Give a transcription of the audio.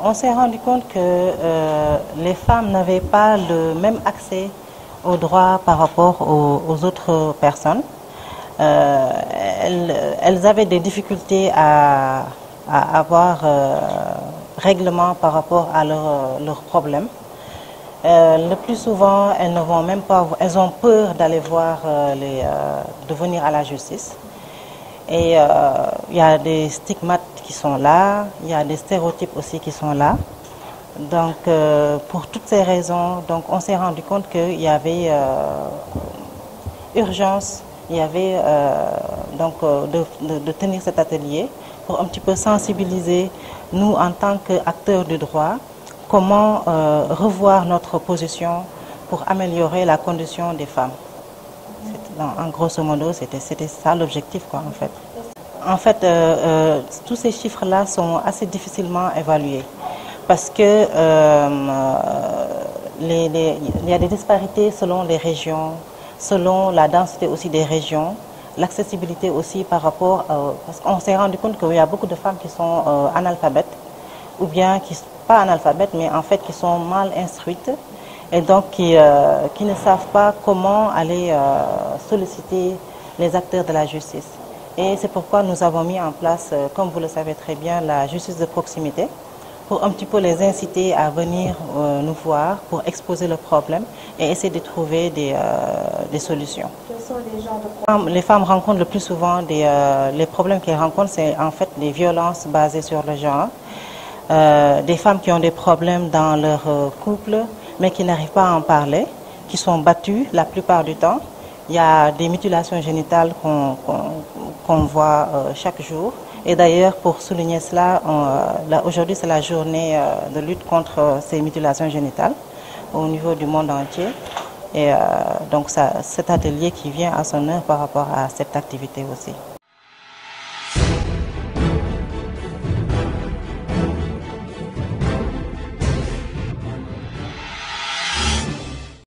On s'est rendu compte que les femmes n'avaient pas le même accès aux droits par rapport aux autres personnes. Elles avaient des difficultés à avoir règlement par rapport à leurs problèmes. Le plus souvent, elles ne vont même pas, elles ont peur d'aller voir, de venir à la justice. Et il y a des stigmates qui sont là, il y a des stéréotypes aussi qui sont là. Donc, pour toutes ces raisons, donc, on s'est rendu compte qu'il y avait urgence, il y avait de tenir cet atelier pour un petit peu sensibiliser nous en tant qu'acteurs du droit, comment revoir notre position pour améliorer la condition des femmes. En grosso modo, c'était ça l'objectif, quoi, en fait. En fait, tous ces chiffres-là sont assez difficilement évalués parce que il y a des disparités selon les régions, selon la densité aussi des régions, l'accessibilité aussi par rapport, parce qu'on s'est rendu compte qu'il y a beaucoup de femmes qui sont analphabètes ou bien qui ne sont pas analphabètes, mais en fait qui sont mal instruites et donc qui ne savent pas comment aller solliciter les acteurs de la justice. Et c'est pourquoi nous avons mis en place, comme vous le savez très bien, la justice de proximité, pour un petit peu les inciter à venir nous voir, pour exposer le problème et essayer de trouver des solutions. Quels sont les genres de problèmes? Les femmes rencontrent le plus souvent, les problèmes qu'elles rencontrent, c'est en fait des violences basées sur le genre, des femmes qui ont des problèmes dans leur couple, mais qui n'arrivent pas à en parler, qui sont battues la plupart du temps. Il y a des mutilations génitales qu'on voit chaque jour. Et d'ailleurs, pour souligner cela, aujourd'hui c'est la journée de lutte contre ces mutilations génitales au niveau du monde entier. Et donc cet atelier qui vient à son heure par rapport à cette activité aussi.